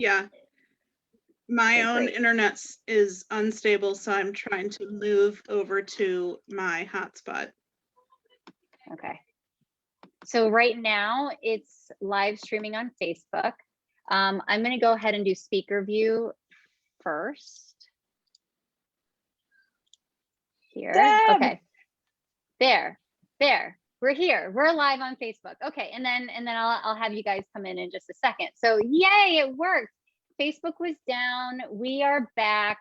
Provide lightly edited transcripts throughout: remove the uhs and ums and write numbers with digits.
Yeah. My Okay, own great. internet is unstable, so I'm trying to move over to my hotspot. Okay. So right now it's live streaming on Facebook. I'm going to go ahead and do speaker view first. Here. Deb! Okay. There. We're here. We're live on Facebook. Okay, and then I'll have you guys come in just a second. So yay, it worked. Facebook was down. We are back.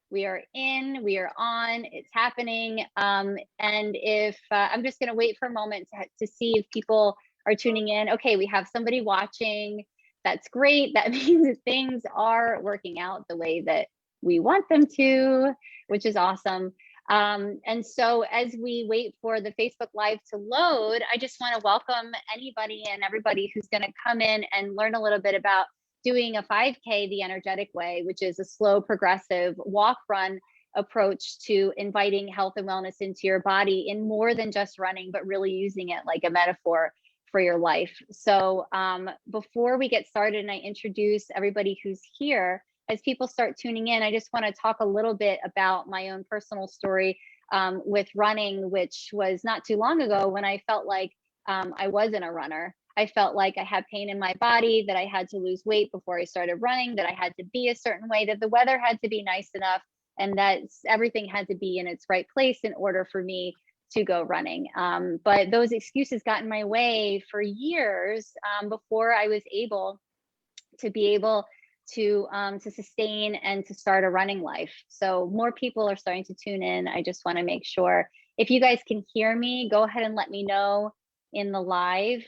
We are in. We are on. It's happening. And if I'm just going to wait for a moment to see if people are tuning in. Okay, we have somebody watching. That's great. That means that things are working out the way that we want them to, which is awesome. And so as we wait for the Facebook Live to load, I just want to welcome anybody and everybody who's going to come in and learn a little bit about doing a 5K the energetic way, which is a slow, progressive walk run approach to inviting health and wellness into your body in more than just running, but really using it like a metaphor for your life. So before we get started and I introduce everybody who's here, as people start tuning in, I just want to talk a little bit about my own personal story with running, which was not too long ago when I felt like I wasn't a runner. I felt like I had pain in my body, that I had to lose weight before I started running, that I had to be a certain way, that the weather had to be nice enough, and that everything had to be in its right place in order for me to go running. But those excuses got in my way for years before I was able to sustain and to start a running life. So more people are starting to tune in. I just want to make sure if you guys can hear me, go ahead and let me know in the live.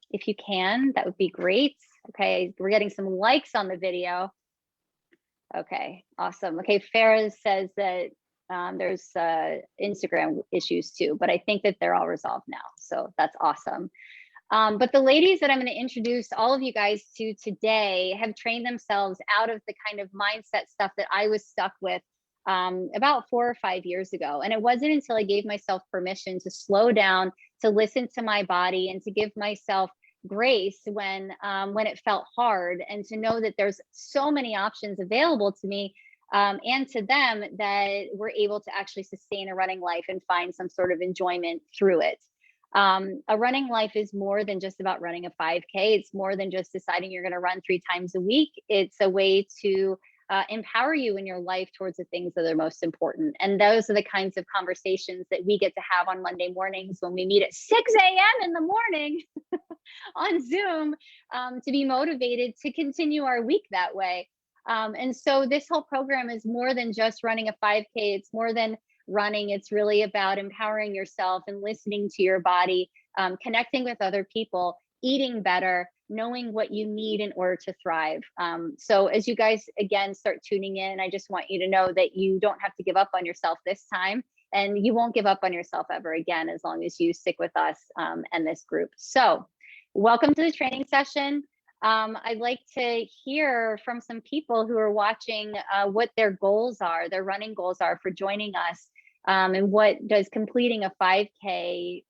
If you can, that would be great. Okay, we're getting some likes on the video. Okay, awesome. Okay, Farah says that there's Instagram issues too, but I think that they're all resolved now. So that's awesome. But the ladies that I'm going to introduce all of you guys to today have trained themselves out of the kind of mindset stuff that I was stuck with about 4 or 5 years ago. And it wasn't until I gave myself permission to slow down, to listen to my body, and to give myself grace when it felt hard, and to know that there's so many options available to me and to them, that we're able to actually sustain a running life and find some sort of enjoyment through it. A running life is more than just about running a 5K. It's more than just deciding you're going to run 3 times a week. It's a way to empower you in your life towards the things that are most important. And those are the kinds of conversations that we get to have on Monday mornings when we meet at 6 a.m. in the morning on Zoom to be motivated to continue our week that way. And so this whole program is more than just running a 5K. It's more than running. It's really about empowering yourself and listening to your body, connecting with other people, eating better, knowing what you need in order to thrive. So as you guys, again, start tuning in, I just want you to know that you don't have to give up on yourself this time, and you won't give up on yourself ever again, as long as you stick with us and this group. So welcome to the training session. I'd like to hear from some people who are watching what their goals are, their running goals are for joining us. And what does completing a 5K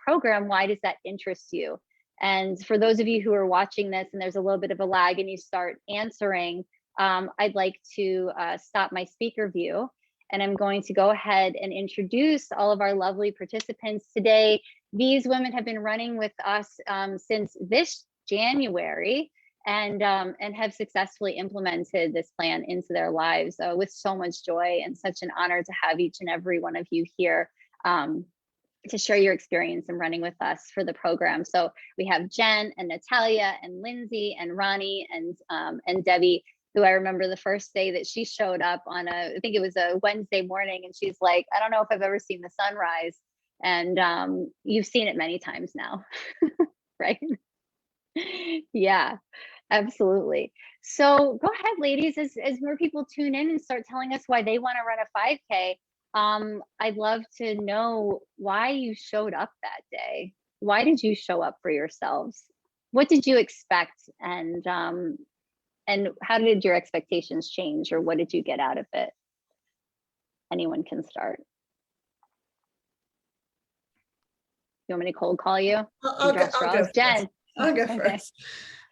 program, why does that interest you? And for those of you who are watching this and there's a little bit of a lag and you start answering, I'd like to stop my speaker view. And I'm going to go ahead and introduce all of our lovely participants today. These women have been running with us since this January, and have successfully implemented this plan into their lives with so much joy, and such an honor to have each and every one of you here to share your experience in running with us for the program. So we have Jen and Natalia and Lindsay and Ronnie and Debbie, who I remember the first day that she showed up on I think it was a Wednesday morning, and she's like, I don't know if I've ever seen the sunrise. And you've seen it many times now, right? Yeah. Absolutely. So go ahead, ladies, as more people tune in and start telling us why they want to run a 5K. I'd love to know why you showed up that day. Why did you show up for yourselves? What did you expect? And how did your expectations change, or what did you get out of it? Anyone can start. You want me to cold call you? I'll go Jen. I'll go first.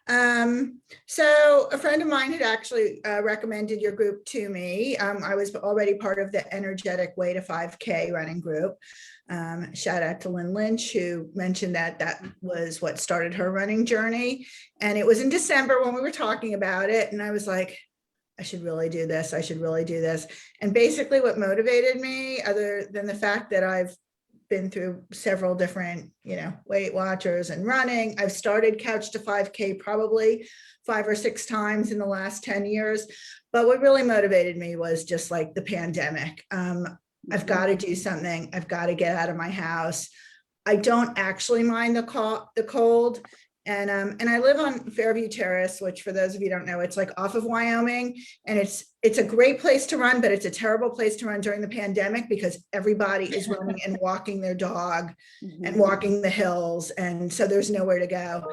So a friend of mine had actually recommended your group to me. I was already part of the Energetic Way to 5K running group. Shout out to Lynn Lynch, who mentioned that that was what started her running journey. And it was in December when we were talking about it. And I was like, I should really do this. I should really do this. And basically what motivated me, other than the fact that I've been through several different, Weight Watchers and running. I've started Couch to 5K probably 5 or 6 times in the last 10 years. But what really motivated me was just like the pandemic. I've got to do something. I've got to get out of my house. I don't actually mind the cold. And I live on Fairview Terrace, which for those of you who don't know, it's like off of Wyoming, and it's a great place to run, but it's a terrible place to run during the pandemic because everybody is running and walking their dog and walking the hills, and so there's nowhere to go.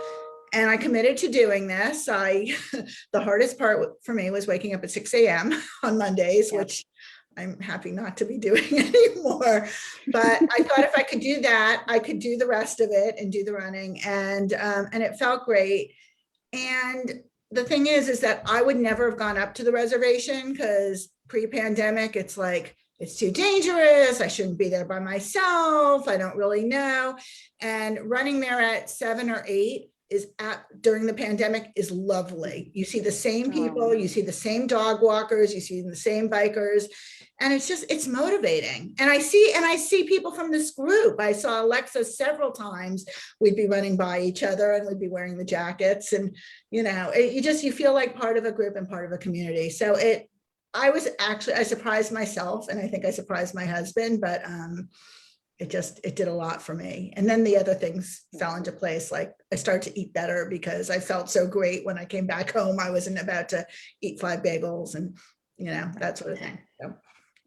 And I committed to doing this. The hardest part for me was waking up at 6 a.m. on Mondays, which I'm happy not to be doing anymore. But I thought if I could do that, I could do the rest of it and do the running. And it felt great. And the thing is that I would never have gone up to the reservation because pre-pandemic, it's like, it's too dangerous. I shouldn't be there by myself. I don't really know. And running there at 7 or 8 during the pandemic is lovely. You see the same people, you see the same dog walkers, you see the same bikers, and it's motivating. And I see people from this group. I saw Alexa several times. We'd be running by each other and we'd be wearing the jackets, and you feel like part of a group and part of a community. So I surprised myself, and I think I surprised my husband, but it did a lot for me. And then the other things fell into place. Like I started to eat better because I felt so great when I came back home. I wasn't about to eat 5 bagels and, that sort of thing. So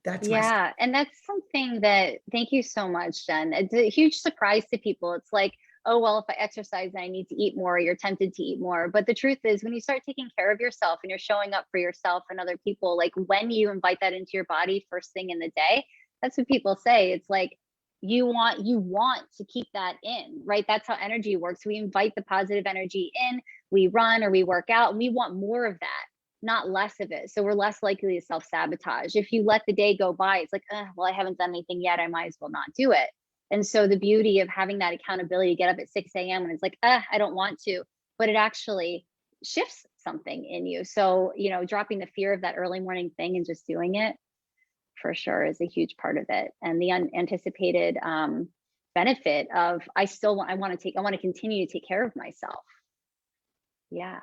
that's and that's something that, thank you so much, Jen. It's a huge surprise to people. It's like, oh, well, if I exercise, I need to eat more. You're tempted to eat more. But the truth is, when you start taking care of yourself and you're showing up for yourself and other people, like when you invite that into your body first thing in the day, that's what people say. It's like, you want to keep that in, right? That's how energy works. We invite the positive energy in, we run or we work out, and we want more of that, not less of it. So we're less likely to self-sabotage. If you let the day go by, it's like, well, I haven't done anything yet, I might as well not do it. And so the beauty of having that accountability to get up at 6 a.m. and it's like, I don't want to, but it actually shifts something in you. So, dropping the fear of that early morning thing and just doing it, for sure, is a huge part of it. And the unanticipated benefit of I want to continue to take care of myself. Yeah,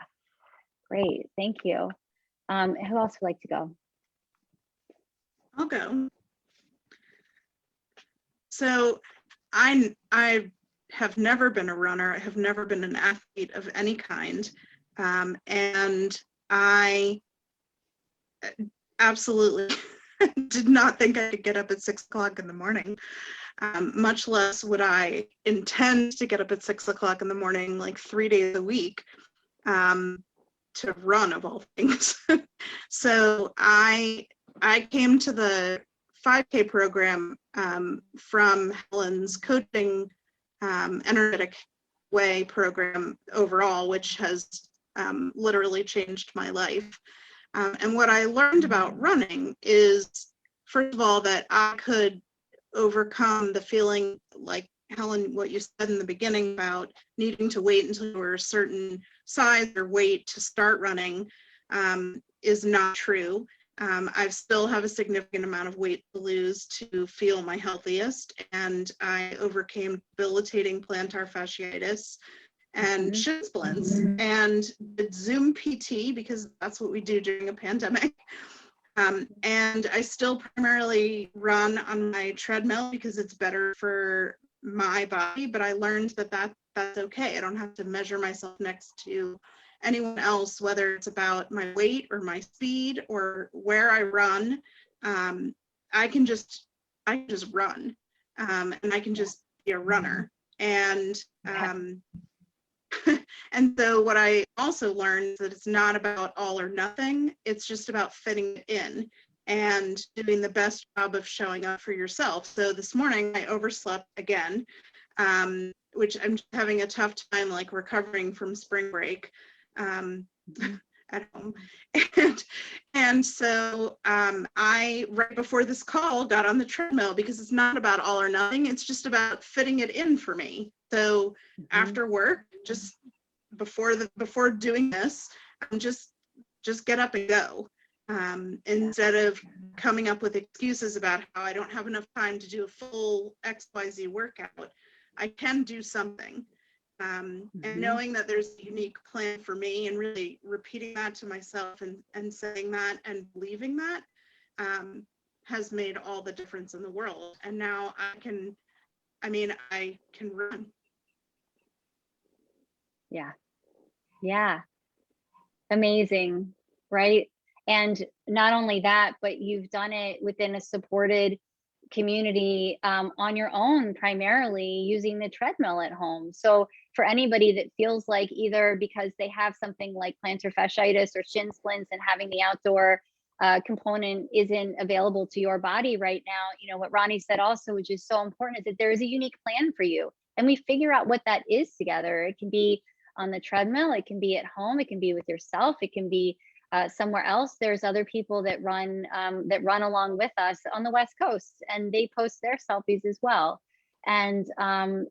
great, thank you. Who else would like to go? I'll go. So I have never been a runner. I have never been an athlete of any kind, and I absolutely did not think I could get up at 6 o'clock in the morning, much less would I intend to get up at 6 o'clock in the morning, like 3 days a week, to run, of all things. So I came to the 5K program from Helen's coaching Energetic Way program overall, which has literally changed my life. And what I learned about running is, first of all, that I could overcome the feeling, like Helen, what you said in the beginning about needing to wait until you were a certain size or weight to start running, is not true. I still have a significant amount of weight to lose to feel my healthiest, and I overcame debilitating plantar fasciitis and shin splints and did Zoom PT because that's what we do during a pandemic. And I still primarily run on my treadmill because it's better for my body, but I learned that that's okay. I don't have to measure myself next to anyone else, whether it's about my weight or my speed or where I run. I can just run, and I can just be a runner. And and so what I also learned is that it's not about all or nothing. It's just about fitting it in and doing the best job of showing up for yourself. So this morning I overslept again, which I'm having a tough time like recovering from spring break. Mhm. at home. And, and so I, right before this call, got on the treadmill because it's not about all or nothing. It's just about fitting it in for me. So after work, just before doing this, I'm just get up and go. Instead of coming up with excuses about how I don't have enough time to do a full XYZ workout, I can do something. And knowing that there's a unique plan for me and really repeating that to myself and saying that and believing that has made all the difference in the world. And now I can run. Yeah. Yeah. Amazing. Right. And not only that, but you've done it within a supported community on your own, primarily using the treadmill at home. So for anybody that feels like either because they have something like plantar fasciitis or shin splints and having the outdoor component isn't available to your body right now, you know, what Ronnie said also, which is so important, is that there is a unique plan for you. And we figure out what that is together. It can be on the treadmill, it can be at home, it can be with yourself, it can be somewhere else. There's other people that run along with us on the West Coast, and they post their selfies as well. And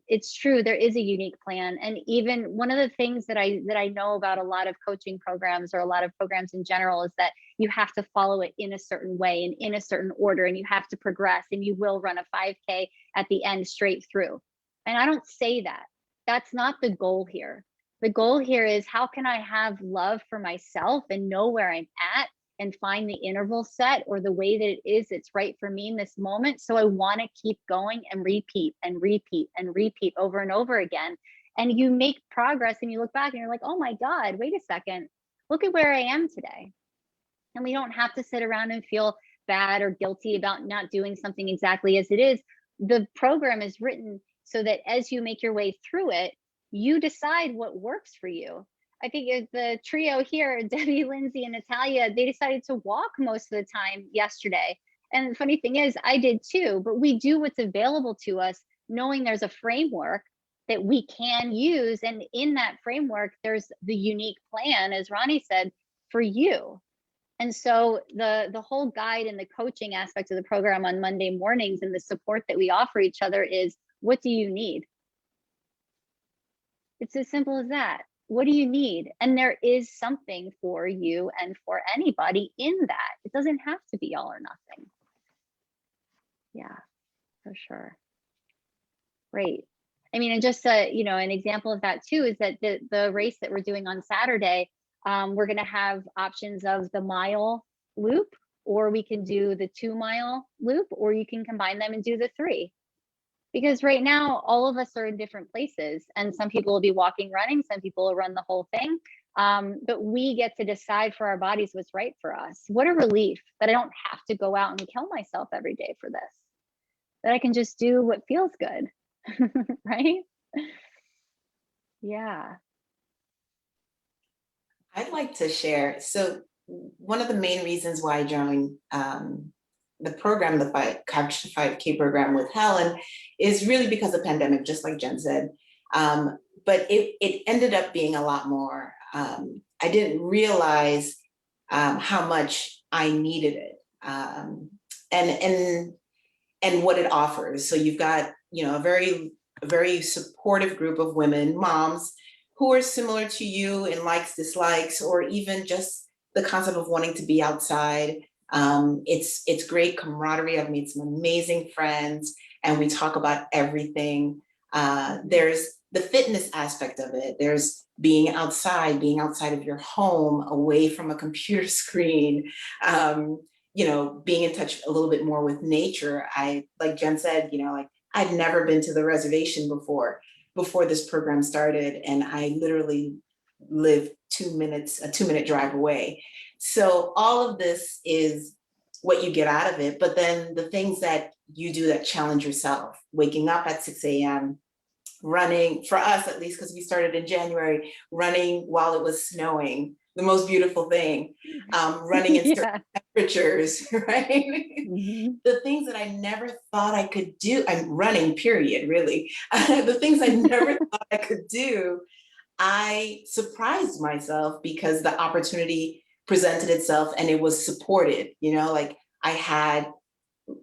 it's true, there is a unique plan. And even one of the things that I know about a lot of coaching programs, or a lot of programs in general, is that you have to follow it in a certain way and in a certain order, and you have to progress, and you will run a 5K at the end straight through. And I don't say that. That's not the goal here. The goal here is, how can I have love for myself and know where I'm at and find the interval set or the way that it is it's right for me in this moment. So I want to keep going and repeat and repeat and repeat over and over again. And you make progress and you look back and you're like, oh my God, wait a second, look at where I am today. And we don't have to sit around and feel bad or guilty about not doing something exactly as it is. The program is written so that as you make your way through it, you decide what works for you. I think the trio here, Debbie, Lindsay, and Natalia, they decided to walk most of the time yesterday. And the funny thing is, I did too, but we do what's available to us, knowing there's a framework that we can use. And in that framework, there's the unique plan, as Ronnie said, for you. And so the whole guide and the coaching aspect of the program on Monday mornings and the support that we offer each other is, what do you need? It's as simple as that. What do you need? And there is something for you and for anybody in that. It doesn't have to be all or nothing. Yeah, for sure. Great. I mean, and just you know, an example of that too is that the race that we're doing on Saturday, we're going to have options of the mile loop, or we can do the 2-mile loop, or you can combine them and do the 3. Because right now, all of us are in different places, and some people will be walking, running, some people will run the whole thing. But we get to decide for our bodies what's right for us. What a relief that I don't have to go out and kill myself every day for this, that I can just do what feels good, right? Yeah. I'd like to share. So one of the main reasons why I joined the program, the Couch to 5K program with Helen, is really because of the pandemic, just like Jen said. But it ended up being a lot more. I didn't realize how much I needed it, and what it offers. So you've got, you know, a very supportive group of women, moms, who are similar to you in likes, dislikes, or even just the concept of wanting to be outside. It's great camaraderie. I've made some amazing friends, and we talk about everything. There's the fitness aspect of it. There's being outside of your home, away from a computer screen, you know, being in touch a little bit more with nature. Like Jen said, you know, like I'd never been to the reservation before this program started, and I literally live a 2-minute drive away. So all of this is what you get out of it, but then the things that you do that challenge yourself, waking up at 6 a.m., running, for us at least, because we started in January, running while it was snowing, the most beautiful thing, running in certain temperatures, right? The things that I never thought I could do, I'm running, period, really. The things I never thought I could do, I surprised myself because the opportunity presented itself and it was supported, like I had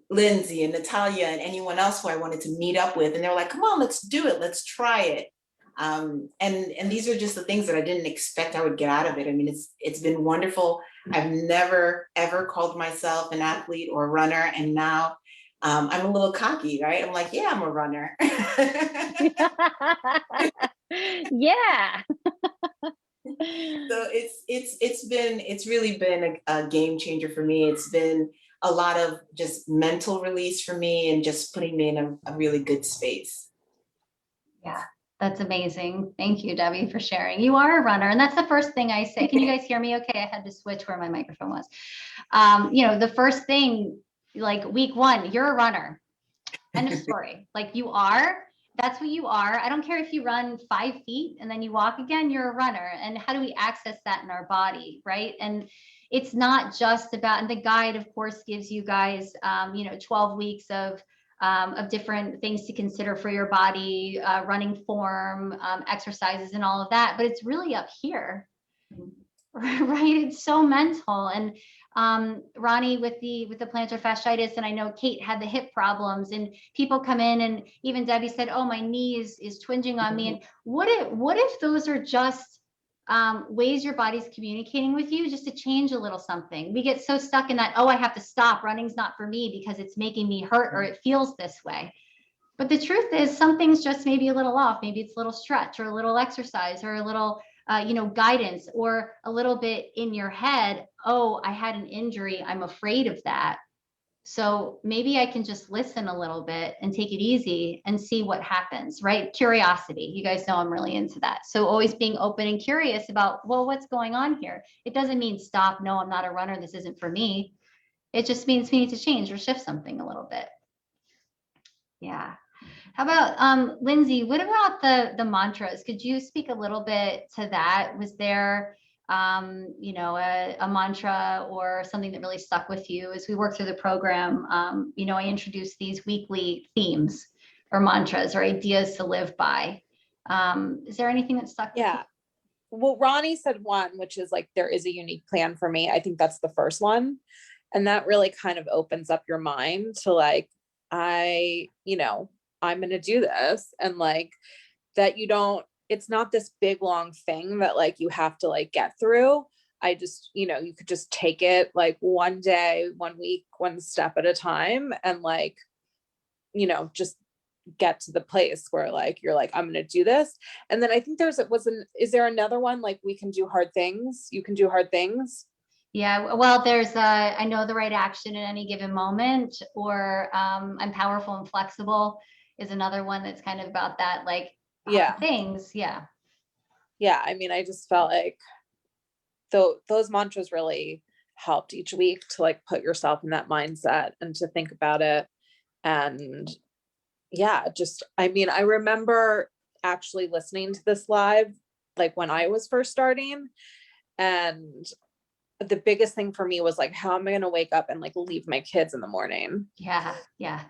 Lindsay and Natalia and anyone else who I wanted to meet up with. And they were like, come on, let's do it. Let's try it. And these are just the things that I didn't expect I would get out of it. I mean, it's been wonderful. I've never, ever called myself an athlete or a runner. And now I'm a little cocky, right? I'm like, yeah, I'm a runner. Yeah. So it's really been a game changer for me. It's been a lot of just mental release for me and just putting me in a really good space. Yeah, that's amazing. Thank you, Debbie, for sharing. You are a runner, and that's the first thing I say. Can you guys hear me okay? I had to switch where my microphone was. The first thing, like week one, you're a runner. End of story. Like you are, that's what you are. I don't care if you run 5 feet and then you walk again, you're a runner. And how do we access that in our body, right? And it's not just about, and the guide, of course, gives you guys, 12 weeks of different things to consider for your body, running form, exercises and all of that. But it's really up here, right? It's so mental. And Ronnie with the plantar fasciitis, and I know Kate had the hip problems, and people come in, and even Debbie said, oh, my knee is twinging on me. And what if those are just ways your body's communicating with you just to change a little something? We get so stuck in that, oh, I have to stop, running's not for me because it's making me hurt or it feels this way. But the truth is something's just maybe a little off. Maybe it's a little stretch or a little exercise or a little guidance, or a little bit in your head. Oh, I had an injury, I'm afraid of that. So maybe I can just listen a little bit and take it easy and see what happens, right? Curiosity. You guys know I'm really into that. So always being open and curious about, well, what's going on here? It doesn't mean stop. No, I'm not a runner. This isn't for me. It just means we need to change or shift something a little bit. Yeah. How about Lindsay, what about the mantras? Could you speak a little bit to that? Was there a mantra or something that really stuck with you as we work through the program? I introduced these weekly themes or mantras or ideas to live by. Is there anything that stuck with you? Well, Ronnie said one, which is like, there is a unique plan for me. I think that's the first one. And that really kind of opens up your mind to like, I'm going to do this. And like that it's not this big, long thing that like you have to like get through. I just, you could just take it like one day, 1 week, one step at a time. And like, just get to the place where like, you're like, I'm going to do this. And then I think is there another one? Like we can do hard things. You can do hard things. Yeah, well, there's I know the right action at any given moment, or I'm powerful and flexible is another one that's kind of about that, like things. Yeah. I mean, I just felt like those mantras really helped each week to like put yourself in that mindset and to think about it. And I remember actually listening to this live, like when I was first starting, and the biggest thing for me was like, how am I going to wake up and like leave my kids in the morning? Yeah. Yeah.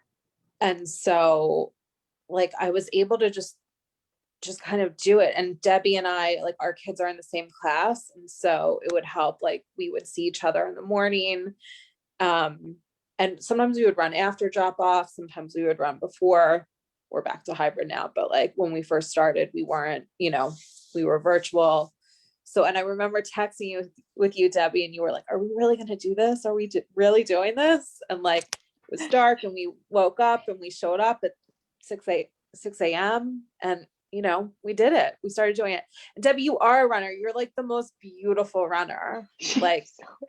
And so like, I was able to just kind of do it. And Debbie and I, like our kids are in the same class. And so it would help, like we would see each other in the morning. And sometimes we would run after drop off. Sometimes we would run before. We're back to hybrid now. But like when we first started, we weren't, we were virtual. So, and I remember texting you with you, Debbie, and you were like, are we really going to do this? Are we really doing this? And like, it was dark and we woke up and we showed up at 6 a.m. and, we did it. We started doing it. And Debbie, you are a runner. You're like the most beautiful runner. Like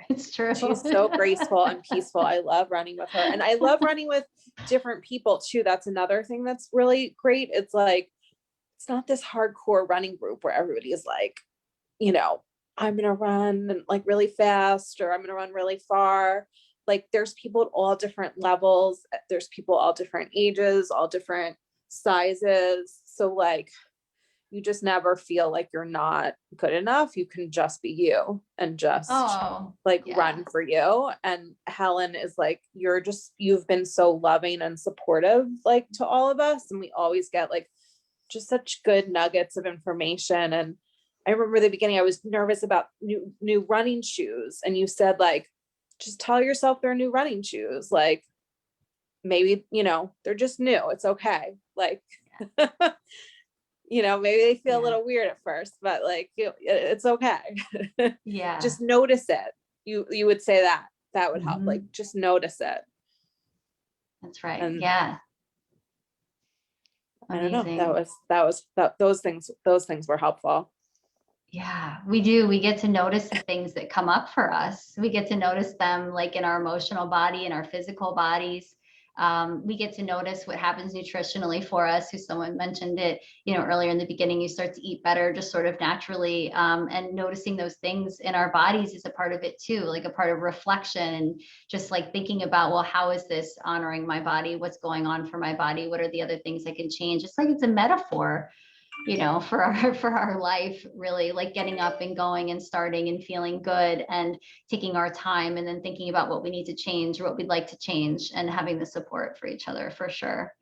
it's true. She's so graceful and peaceful. I love running with her. And I love running with different people too. That's another thing that's really great. It's like, it's not this hardcore running group where everybody is like, I'm going to run like really fast, or I'm going to run really far. Like there's people at all different levels. There's people all different ages, all different sizes. So like, you just never feel like you're not good enough. You can just be you and just run for you. And Helen is like, you've been so loving and supportive, like to all of us. And we always get like just such good nuggets of information. And I remember at the beginning I was nervous about new running shoes, and you said like, just tell yourself they're new running shoes. Like maybe, they're just new. It's okay. Like, maybe they feel a Yeah. little weird at first, but like, it's okay. Yeah. Just notice it. You would say that would help. Mhm. Like, just notice it. That's right. And Yeah. I don't know. Amazing. Those things were helpful. Yeah, we do. We get to notice the things that come up for us. We get to notice them like in our emotional body and our physical bodies. We get to notice what happens nutritionally for us. Who someone mentioned it, earlier in the beginning, you start to eat better just sort of naturally. And noticing those things in our bodies is a part of it too, like a part of reflection and just like thinking about, well, how is this honoring my body? What's going on for my body? What are the other things I can change? It's like it's a metaphor for our life, really, like getting up and going and starting and feeling good and taking our time and then thinking about what we need to change or what we'd like to change and having the support for each other for sure.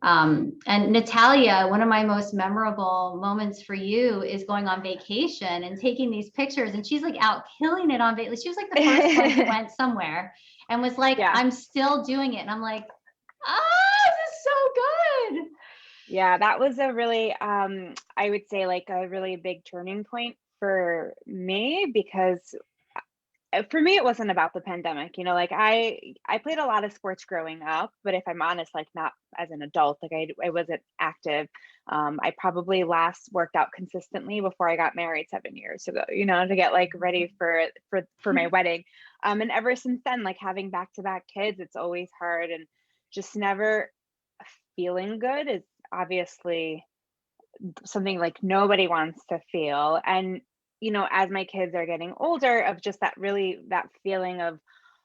And Natalia, one of my most memorable moments for you is going on vacation and taking these pictures, and she's like out killing it on vacation. She was like the first one who went somewhere and was like, Yeah. I'm still doing it. And I'm like, this is so good. Yeah, that was a really, I would say like a really big turning point for me, because for me, it wasn't about the pandemic. Like I played a lot of sports growing up, but if I'm honest, like not as an adult, like I wasn't active. I probably last worked out consistently before I got married 7 years ago, to get like ready for my wedding. And ever since then, like having back-to-back kids, it's always hard, and just never feeling good is obviously something like nobody wants to feel. And as my kids are getting older, of just that feeling of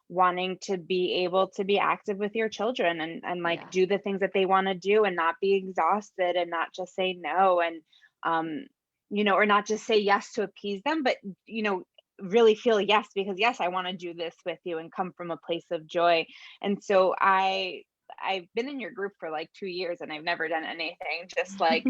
wanting to be able to be active with your children and like Yeah. do the things that they want to do and not be exhausted and not just say no, and or not just say yes to appease them, but really feel yes, because yes, I want to do this with you and come from a place of joy. And so I've been in your group for like 2 years and I've never done anything, just like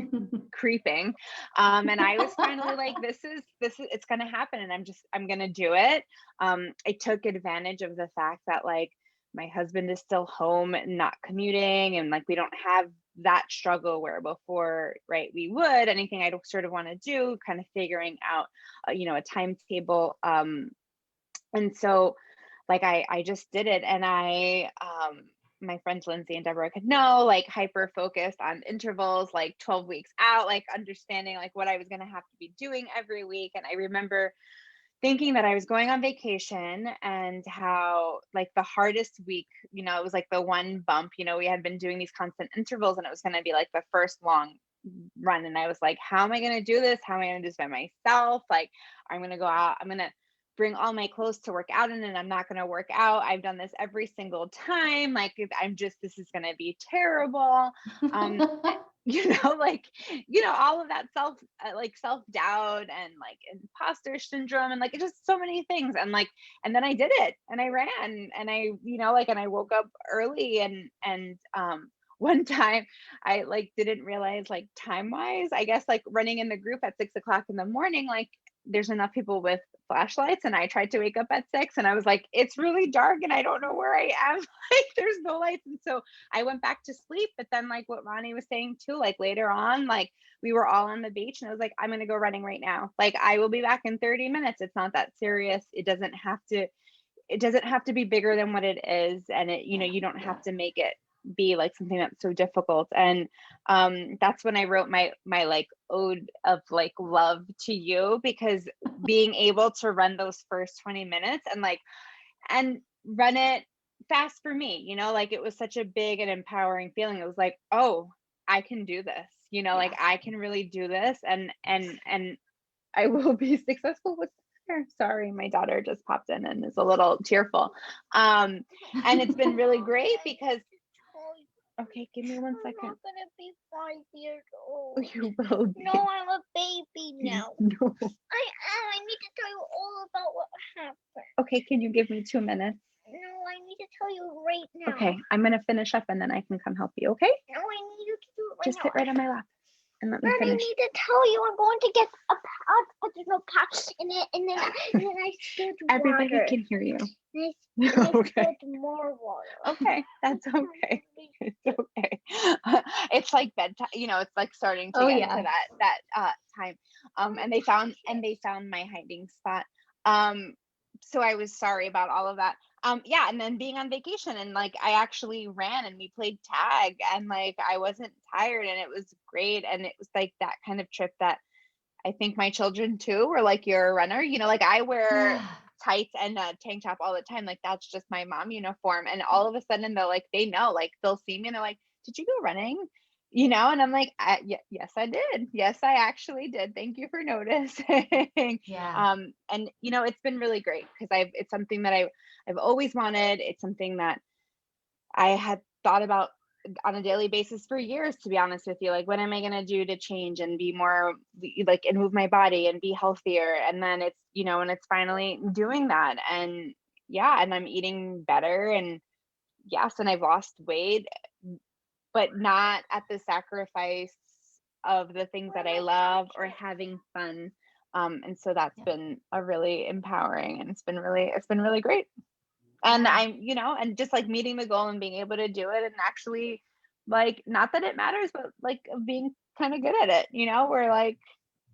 creeping. And I was finally like, this is, it's going to happen. And I'm going to do it. I took advantage of the fact that like my husband is still home and not commuting. And like, we don't have that struggle where before, right, we would. Anything I sort of want to do, kind of figuring out, a timetable. And so like, I just did it. And my friends Lindsay and Deborah could know, like hyper focused on intervals, like 12 weeks out, like understanding like what I was going to have to be doing every week. And I remember thinking that I was going on vacation and how like the hardest week, it was like the one bump, we had been doing these constant intervals and it was going to be like the first long run. And I was like, how am I going to do this? How am I going to do this by myself? Like, I'm going to go out, I'm going to bring all my clothes to work out in, and I'm not going to work out. I've done this every single time. Like, this is going to be terrible. All of that self-doubt and like imposter syndrome and like just so many things. And like, and then I did it and I ran and I, and I woke up early and one time I like didn't realize like time wise, I guess like running in the group at 6 o'clock in the morning, like there's enough people with flashlights, and I tried to wake up at 6 and I was like, it's really dark and I don't know where I am. Like there's no lights. And so I went back to sleep. But then like what Ronnie was saying too, like later on, like we were all on the beach and I was like, I'm going to go running right now. Like I will be back in 30 minutes. It's not that serious. It doesn't have to be bigger than what it is. And it, you don't have to make it be like something that's so difficult. And that's when I wrote my like ode of like love to you, because being able to run those first 20 minutes and run it fast for me, like it was such a big and empowering feeling. It was like, oh, I can do this, like I can really do this, and I will be successful with her. Sorry, my daughter just popped in and is a little tearful. And it's been really great because okay, give me 1 second. I'm not gonna be 5 years old. You will be. No, I'm a baby now. No. I need to tell you all about what happened. Okay, can you give me 2 minutes? No, I need to tell you right now. Okay, I'm gonna finish up and then I can come help you, okay? No, I need you to do it right Just now. sit right on my lap and let me Then I finish. need to tell you I'm going to get a put the pot in it, and then I spilled Everybody water. can hear you. And I Okay. spilled more water. Okay, that's okay. It's okay. It's like bedtime, it's like starting to Oh, get yeah. to that time. And they found my hiding spot. So I was sorry about all of that. Yeah, and then being on vacation, and like I actually ran and we played tag, and like I wasn't tired, and it was great. And it was like that kind of trip that I think my children too were like, "You're a runner," like I wear Yeah. tights and a tank top all the time. Like that's just my mom uniform. And all of a sudden they know, like they'll see me and they're like, "Did you go running?" And I'm like, yes, I did. Yes, I actually did. Thank you for noticing. Yeah. And it's been really great because it's something that I've always wanted. It's something that I had thought about on a daily basis for years, to be honest with you. Like, what am I going to do to change and be more like, and move my body and be healthier? And then it's, and it's finally doing that. And yeah, and I'm eating better, and yes, and I've lost weight, but not at the sacrifice of the things that I love or having fun. And so that's Yeah. been a really empowering, and it's been really great. And Yeah. I'm, and just like meeting the goal and being able to do it, and actually, like, not that it matters, but like being kind of good at it, where like,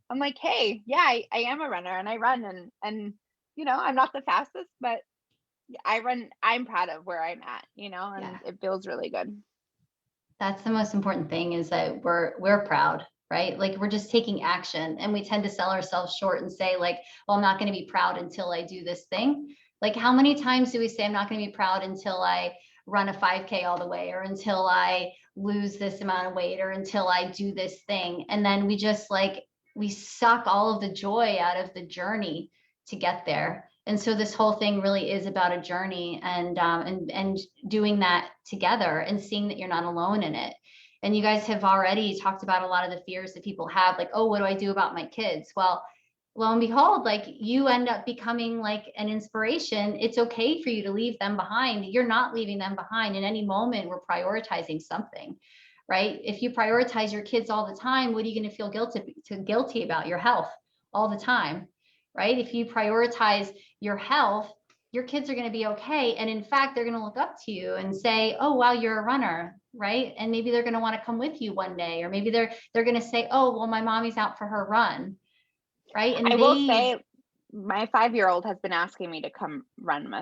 I'm like, hey, yeah, I am a runner, and I run, and I'm not the fastest, but I run, I'm proud of where I'm at, and Yeah. it feels really good. That's the most important thing, is that we're proud, right? Like we're just taking action, and we tend to sell ourselves short and say like, well, I'm not going to be proud until I do this thing. Like how many times do we say I'm not going to be proud until I run a 5K all the way, or until I lose this amount of weight, or until I do this thing? And then we just like, we suck all of the joy out of the journey to get there. And so this whole thing really is about a journey, and doing that together, and seeing that you're not alone in it. And you guys have already talked about a lot of the fears that people have, like, oh, what do I do about my kids? Well, lo and behold, like you end up becoming like an inspiration. It's okay for you to leave them behind. You're not leaving them behind. In any moment, we're prioritizing something, right? If you prioritize your kids all the time, what are you going to feel guilty about? Your health all the time, right? If you prioritize your health, your kids are going to be okay. And in fact, they're going to look up to you and say, oh, wow, you're a runner, right? And maybe they're going to want to come with you one day, or maybe they're going to say, oh, well, my mommy's out for her run, right? And I will say, my 5-year-old has been asking me to come run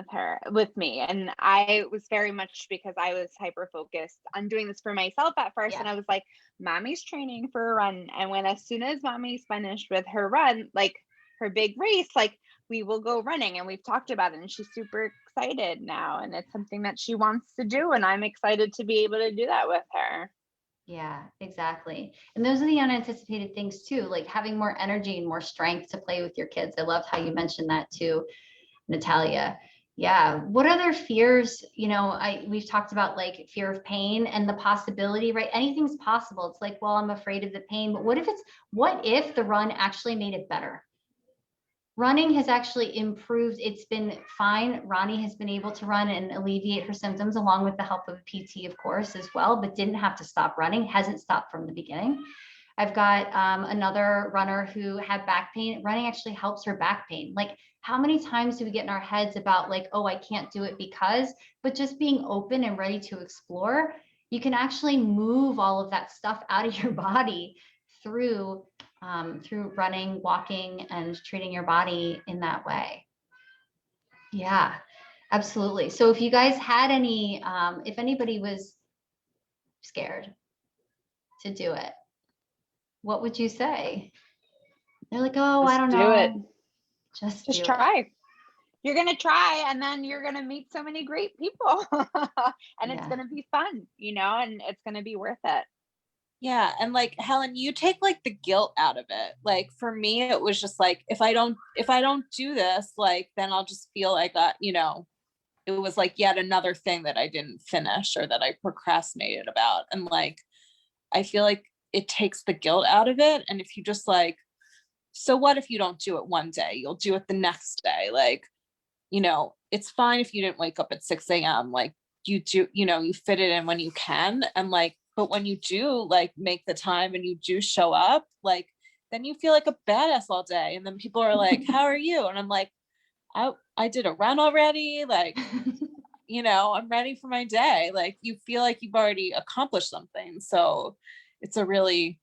with me. And I was very much, because I was hyper focused on doing this for myself at first. Yeah. And I was like, mommy's training for a run. And as soon as mommy's finished with her run, like her big race, like we will go running. And we've talked about it, and she's super excited now. And it's something that she wants to do. And I'm excited to be able to do that with her. Yeah, exactly. And those are the unanticipated things too, like having more energy and more strength to play with your kids. I loved how you mentioned that too, Natalia. Yeah. What other fears, we've talked about like fear of pain and the possibility, right? Anything's possible. It's like, well, I'm afraid of the pain, but what if the run actually made it better? Running has actually improved. It's been fine. Ronnie has been able to run and alleviate her symptoms, along with the help of a PT, of course, as well, but didn't have to stop running, hasn't stopped from the beginning. I've got another runner who had back pain. Running actually helps her back pain. Like, how many times do we get in our heads about like, oh, I can't do it because, but just being open and ready to explore, you can actually move all of that stuff out of your body through running, walking, and treating your body in that way. Yeah, absolutely. So if you guys had if anybody was scared to do it, what would you say? They're like, oh, I don't Do know. it. Just Just do try. You're going to try, and then you're going to meet so many great people and it's Yeah. going to be fun, and it's going to be worth it. Yeah. And like, Helen, you take like the guilt out of it. Like for me, it was just like, if I don't do this, like, then I'll just feel like it was like yet another thing that I didn't finish or that I procrastinated about. And like, I feel like it takes the guilt out of it. And if you just like, so what if you don't do it one day, you'll do it the next day. Like, it's fine if you didn't wake up at 6 a.m. Like you do, you fit it in when you can. And like, but when you do like make the time and you do show up, like then you feel like a badass all day. And then people are like, how are you? And I'm like, I did a run already. Like, you know, I'm ready for my day. Like, you feel like you've already accomplished something. So it's a really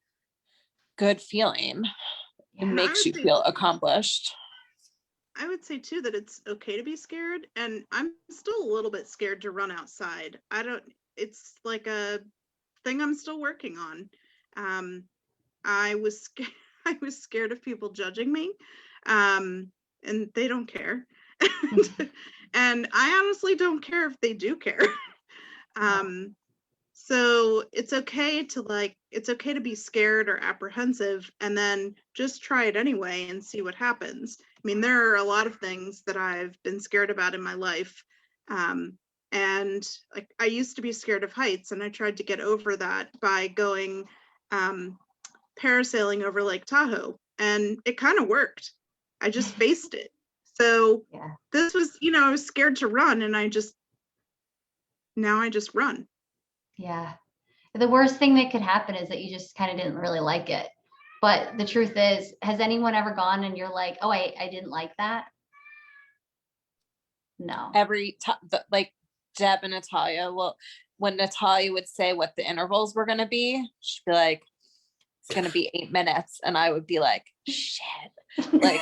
good feeling. It And I makes you would say feel accomplished. I would say too that it's okay to be scared, and I'm still a little bit scared to run outside. It's like a thing I'm still working on. Um, I was scared, I was scared of people judging me, and they don't care. And I honestly don't care if they do care. So it's okay to be scared or apprehensive and then just try it anyway and see what happens. I mean, there are a lot of things that I've been scared about in my life. And like I used to be scared of heights, and I tried to get over that by going parasailing over Lake Tahoe, and it kind of worked. I just faced it. So Yeah. this was, I was scared to run, and now I just run. Yeah. The worst thing that could happen is that you just kind of didn't really like it. But the truth is, has anyone ever gone and you're like, oh, I didn't like that? No. Every time, like Deb and Natalia, well, when Natalia would say what the intervals were going to be, she'd be like, it's going to be 8 minutes. And I would be like, shit. Like,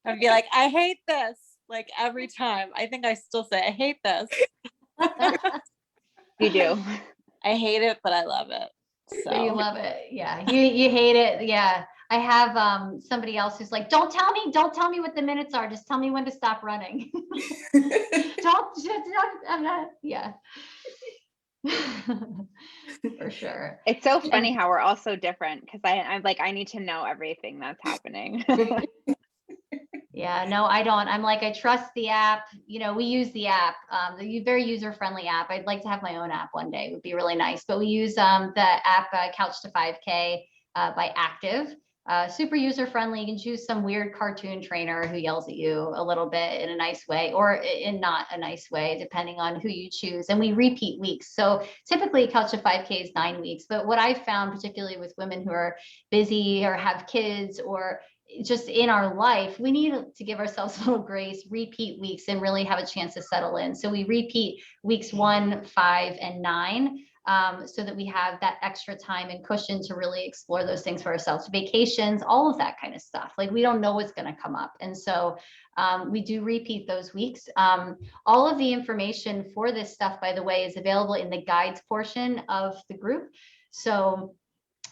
I'd be like, I hate this. Like every time. I think I still say, I hate this. You do. I hate it, but I love it. So you So love it. Yeah. You hate it. Yeah. I have somebody else who's like, don't tell me what the minutes are. Just tell me when to stop running. I'm not, yeah. For sure. It's so funny how we're all so different, because I'm like, I need to know everything that's happening. Yeah, no, I don't. I'm like, I trust the app. We use the app, the very user-friendly app. I'd like to have my own app one day. It would be really nice. But we use the app Couch to 5K by Active. Super user-friendly. You can choose some weird cartoon trainer who yells at you a little bit in a nice way or in not a nice way, depending on who you choose. And we repeat weeks. So typically Couch to 5K is 9 weeks. But what I've found, particularly with women who are busy or have kids or just in our life, we need to give ourselves a little grace, repeat weeks, and really have a chance to settle in. So we repeat weeks 1, 5, and 9, so that we have that extra time and cushion to really explore those things for ourselves. Vacations, all of that kind of stuff. Like we don't know what's going to come up. And so we do repeat those weeks. All of the information for this stuff, by the way, is available in the guides portion of the group. So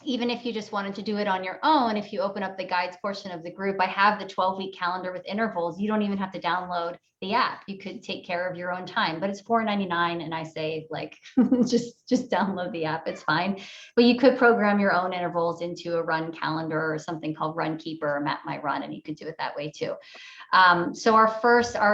even if you just wanted to do it on your own, if you open up the guides portion of the group, I have the 12-week calendar with intervals. You don't even have to download the app. You could take care of your own time, but it's $4.99. And I say, like, just download the app. It's fine. But you could program your own intervals into a run calendar or something called Runkeeper or Map My Run, and you could do it that way too. So our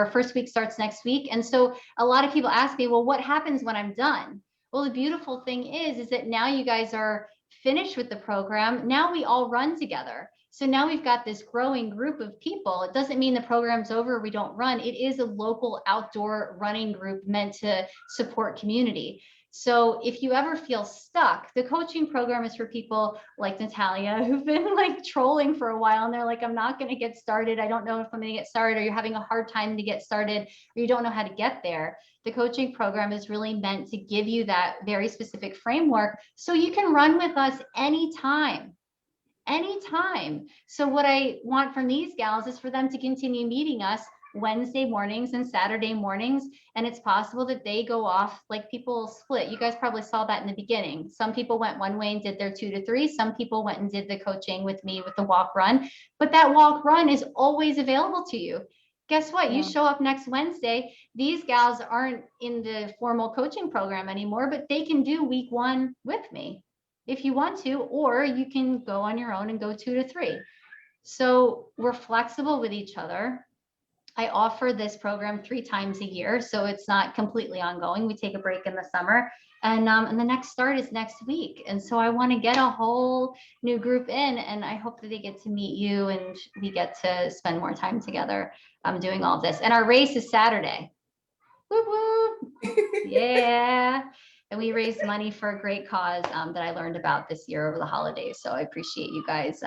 first week starts next week. And so a lot of people ask me, well, what happens when I'm done? Well, the beautiful thing is that now you guys are finished with the program. Now we all run together. So now we've got this growing group of people. It doesn't mean the program's over, we don't run. It is a local outdoor running group meant to support community. So if you ever feel stuck, the coaching program is for people like Natalia, who've been like trolling for a while, and they're like, I'm not going to get started. I don't know if I'm going to get started, or you're having a hard time to get started, or you don't know how to get there. The coaching program is really meant to give you that very specific framework so you can run with us anytime. So what I want from these gals is for them to continue meeting us Wednesday mornings and Saturday mornings. And it's possible that they go off, like people split. You guys probably saw that in the beginning. Some people went one way and did their 2 to 3. Some people went and did the coaching with me with the walk run, but that walk run is always available to you. Guess what? You show up next Wednesday. These gals aren't in the formal coaching program anymore, but they can do week 1 with me if you want to, or you can go on your own and go 2 to 3. So we're flexible with each other. I offer this program 3 times a year, so it's not completely ongoing. We take a break in the summer, and the next start is next week. And so I want to get a whole new group in, and I hope that they get to meet you and we get to spend more time together doing all this. And our race is Saturday. Woo woo. Yeah. and we raised money for a great cause that I learned about this year over the holidays. So I appreciate you guys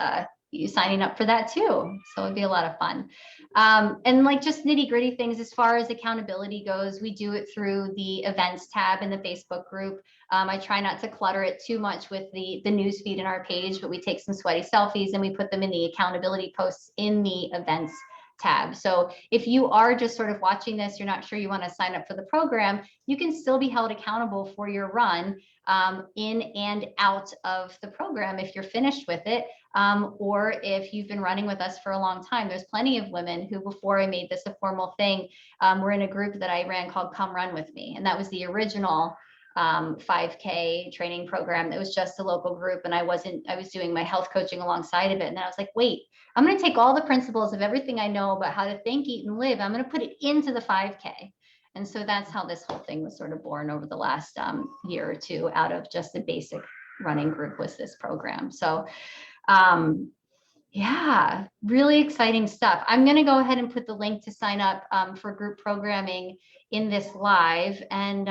you signing up for that too. So it'd be a lot of fun. And like just nitty gritty things as far as accountability goes, we do it through the events tab in the Facebook group. I try not to clutter it too much with the news feed in our page, but we take some sweaty selfies and we put them in the accountability posts in the events tab. So if you are just sort of watching this, you're not sure you want to sign up for the program, you can still be held accountable for your run in and out of the program if you're finished with it. Or if you've been running with us for a long time, there's plenty of women who, before I made this a formal thing, were in a group that I ran called Come Run With Me. And that was the original 5K training program that was just a local group. And I was doing my health coaching alongside of it. And then I was like, wait, I'm going to take all the principles of everything I know about how to think, eat, and live. I'm going to put it into the 5K. And so that's how this whole thing was sort of born over the last year or two, out of just a basic running group was this program. So yeah, really exciting stuff. I'm going to go ahead and put the link to sign up for group programming in this live. And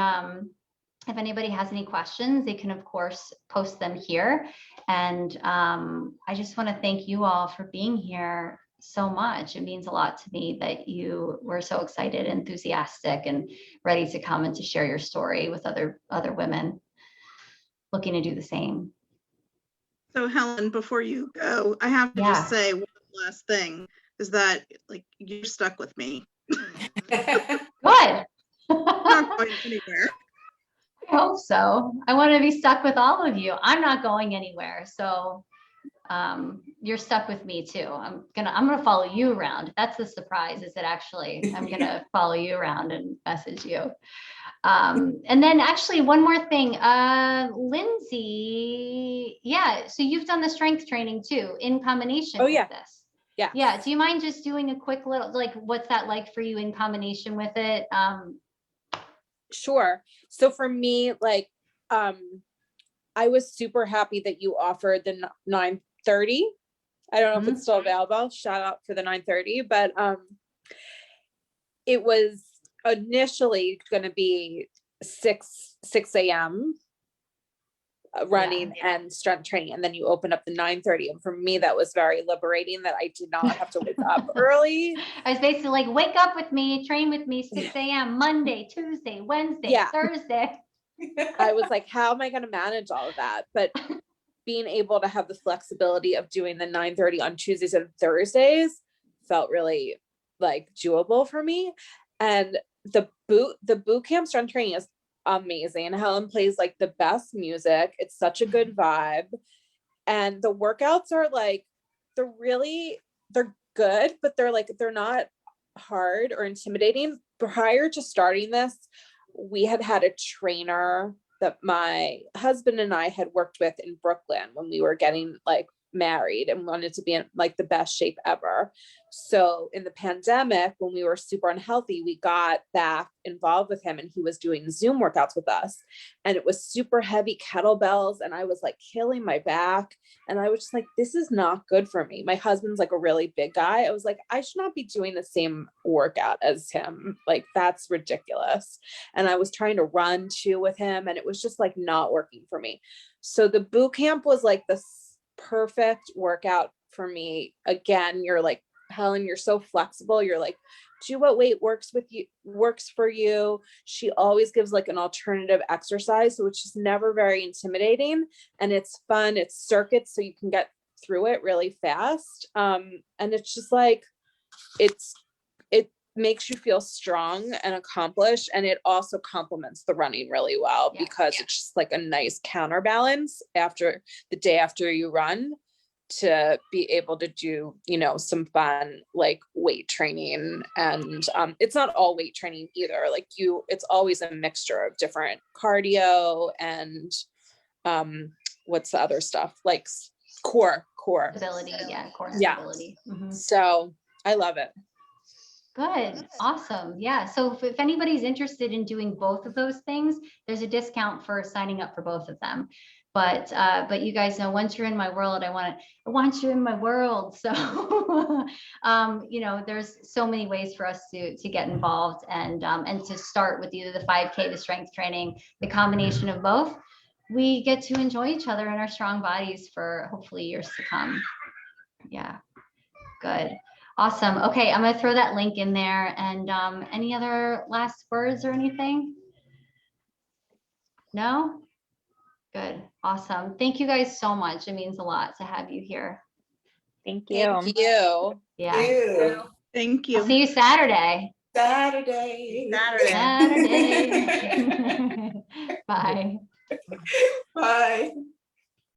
if anybody has any questions, they can, of course, post them here. And I just want to thank you all for being here so much. It means a lot to me that you were so excited, enthusiastic, and ready to come and to share your story with other women looking to do the same. So Helen, before you go, I have to just say one last thing, is that like you're stuck with me. Good. I'm not going anywhere. I hope so. I want to be stuck with all of you. I'm not going anywhere. So you're stuck with me too. I'm gonna follow you around. That's the surprise, is that actually I'm gonna follow you around and message you. And then actually one more thing, Lindsay, yeah, so you've done the strength training too in combination with this. Yeah. Yeah. Do you mind just doing a quick little, like, what's that like for you in combination with it? Sure. So for me, like, I was super happy that you offered the 9:30. I don't know if it's still available. Shout out for the 9:30, but it was initially going to be 6 a.m. running and strength training, and then you open up the 9:30. And for me, that was very liberating that I did not have to wake up early. I was basically like, wake up with me, train with me, 6 a.m. Monday, Tuesday, Wednesday, Thursday. I was like, how am I going to manage all of that? But being able to have the flexibility of doing the 9:30 on Tuesdays and Thursdays felt really like doable for me. And the boot camp strength training is amazing. Helen plays like the best music. It's such a good vibe. And the workouts are like, they're good, but they're not hard or intimidating. Prior to starting this, we had a trainer that my husband and I had worked with in Brooklyn when we were getting like married and wanted to be in like the best shape ever. So in the pandemic, when we were super unhealthy, we got back involved with him, and he was doing Zoom workouts with us, and it was super heavy kettlebells, and I was like killing my back, and I was just like, this is not good for me. My husband's like a really big guy. I was like, I should not be doing the same workout as him. Like, that's ridiculous. And I was trying to run too with him, and it was just like not working for me. So the boot camp was like the perfect workout for me. Again, you're like, Helen, you're so flexible. You're like, do what weight works for you. She always gives like an alternative exercise, so it's just never very intimidating, and it's fun. It's circuits, so you can get through it really fast. And it's just like, it makes you feel strong and accomplished, and it also complements the running really well because it's just like a nice counterbalance after the day after you run, to be able to do, some fun like weight training. And it's not all weight training either. Like it's always a mixture of different cardio and what's the other stuff, like core Stability, core Yeah. stability. Mhm. So I love it. Good. Awesome. Yeah. So if anybody's interested in doing both of those things, there's a discount for signing up for both of them. But you guys know, once you're in my world, I want you in my world. So, you know, there's so many ways for us to get involved and to start with either the 5K, the strength training, the combination of both. We get to enjoy each other and our strong bodies for hopefully years to come. Yeah, good. Awesome. Okay, I'm gonna throw that link in there. And any other last words or anything? No? Good. Awesome. Thank you guys so much. It means a lot to have you here. Thank you. Thank you. Yeah. Ew. Thank I'll you. see you Saturday. Saturday. Saturday. Bye. Bye.